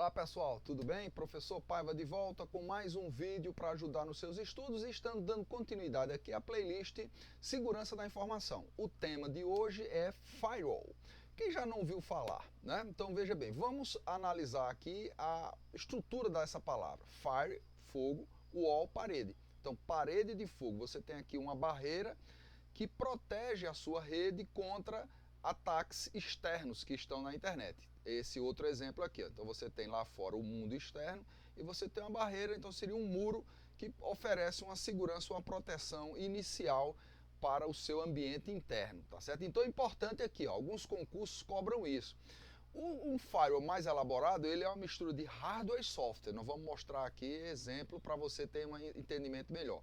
Olá pessoal, tudo bem? Professor Paiva de volta com mais um vídeo para ajudar nos seus estudos e estando dando continuidade aqui à playlist Segurança da Informação. O tema de hoje é Firewall. Quem já não ouviu falar, né? Então veja bem, vamos analisar aqui a estrutura dessa palavra. Fire, fogo, wall, parede. Então parede de fogo, você tem aqui uma barreira que protege a sua rede contra ataques externos que estão na internet. Esse outro exemplo aqui, ó. Então você tem lá fora o mundo externo e você tem uma barreira, então seria um muro que oferece uma segurança, uma proteção inicial para o seu ambiente interno, tá certo? Então é importante aqui, ó, alguns concursos cobram isso. Um firewall mais elaborado, ele é uma mistura de hardware e software. Nós vamos mostrar aqui exemplo para você ter um entendimento melhor.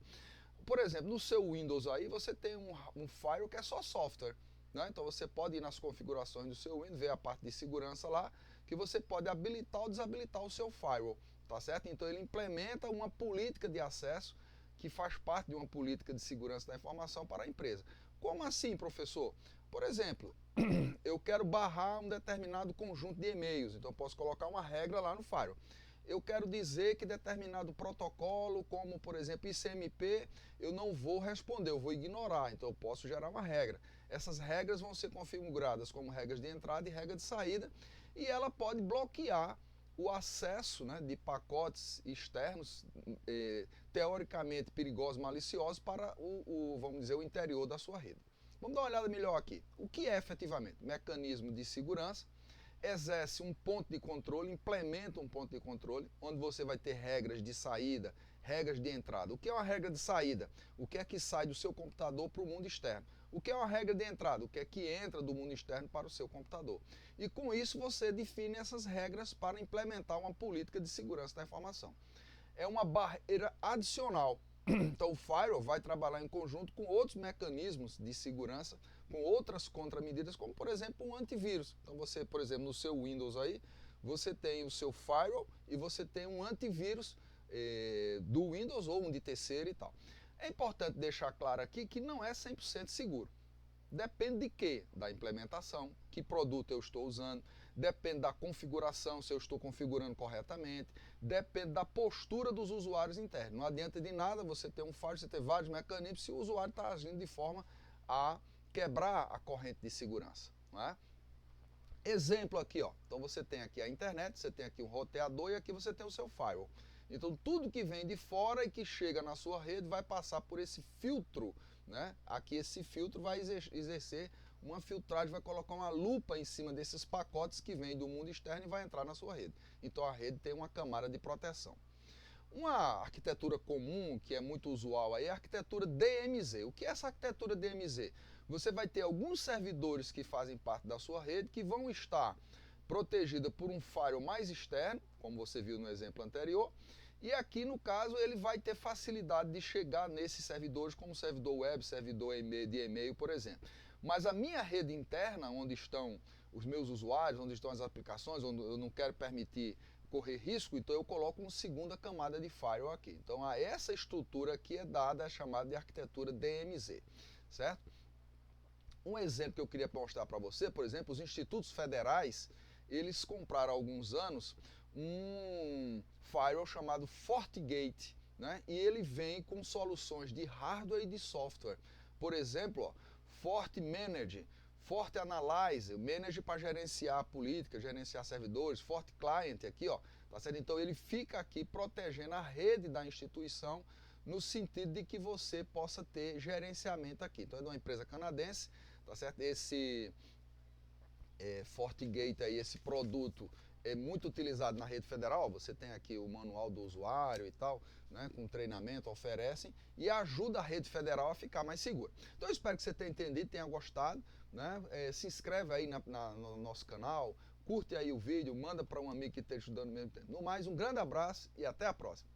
Por exemplo, no seu Windows aí, você tem um firewall que é só software. Né? Então você pode ir nas configurações do seu Windows, ver a parte de segurança lá, que você pode habilitar ou desabilitar o seu firewall, tá certo? Então ele implementa uma política de acesso que faz parte de uma política de segurança da informação para a empresa. Como assim, professor? Por exemplo, eu quero barrar um determinado conjunto de e-mails, então eu posso colocar uma regra lá no firewall. Eu quero dizer que determinado protocolo, como por exemplo ICMP, eu não vou responder, eu vou ignorar, então eu posso gerar uma regra. Essas regras vão ser configuradas como regras de entrada e regra de saída, e ela pode bloquear o acesso, né, de pacotes externos, teoricamente perigosos, maliciosos, para vamos dizer, o interior da sua rede. Vamos dar uma olhada melhor aqui. O que é efetivamente? Mecanismo de segurança. Exerce um ponto de controle, implementa um ponto de controle, onde você vai ter regras de saída, regras de entrada. O que é uma regra de saída? O que é que sai do seu computador para o mundo externo? O que é uma regra de entrada? O que é que entra do mundo externo para o seu computador? E com isso você define essas regras para implementar uma política de segurança da informação. É uma barreira adicional. Então o firewall vai trabalhar em conjunto com outros mecanismos de segurança, com outras contramedidas, como por exemplo um antivírus. Então você, por exemplo, no seu Windows aí, você tem o seu firewall e você tem um antivírus do Windows ou um de terceiro e tal. É importante deixar claro aqui que não é 100% seguro. Depende de quê? Da implementação, que produto eu estou usando, depende da configuração, se eu estou configurando corretamente, depende da postura dos usuários internos. Não adianta de nada você ter um firewall, você ter vários mecanismos, se o usuário está agindo de forma a quebrar a corrente de segurança. Não é? Exemplo aqui, ó. Então você tem aqui a internet, você tem aqui um roteador e aqui você tem o seu firewall. Então tudo que vem de fora e que chega na sua rede vai passar por esse filtro, né? Aqui esse filtro vai exercer uma filtragem, vai colocar uma lupa em cima desses pacotes que vêm do mundo externo e vai entrar na sua rede. Então a rede tem uma camada de proteção. Uma arquitetura comum, que é muito usual aí, é a arquitetura DMZ. O que é essa arquitetura DMZ? Você vai ter alguns servidores que fazem parte da sua rede que vão estar protegidos por um firewall mais externo, como você viu no exemplo anterior, e aqui no caso ele vai ter facilidade de chegar nesses servidores como servidor web, servidor de e-mail, por exemplo. Mas a minha rede interna, onde estão os meus usuários, onde estão as aplicações, onde eu não quero permitir correr risco, então eu coloco uma segunda camada de firewall aqui. Então a essa estrutura aqui é dada, é chamada de arquitetura DMZ, certo? Um exemplo que eu queria mostrar para você, por exemplo, os institutos federais, eles compraram há alguns anos um firewall chamado FortiGate, né? E ele vem com soluções de hardware e de software. Por exemplo, ó, FortiManage, FortiAnalyze, Manage para gerenciar a política, gerenciar servidores, FortiClient aqui, ó, tá certo? Então ele fica aqui protegendo a rede da instituição no sentido de que você possa ter gerenciamento aqui. Então é de uma empresa canadense, tá certo? Esse FortiGate aí, esse produto é muito utilizado na rede federal. Você tem aqui o manual do usuário e tal, né, com treinamento, oferecem e ajuda a rede federal a ficar mais segura. Então eu espero que você tenha entendido, tenha gostado, né? Se inscreve aí no nosso canal, curte aí o vídeo, manda para um amigo que esteja estudando ao mesmo tempo. No mais, um grande abraço e até a próxima.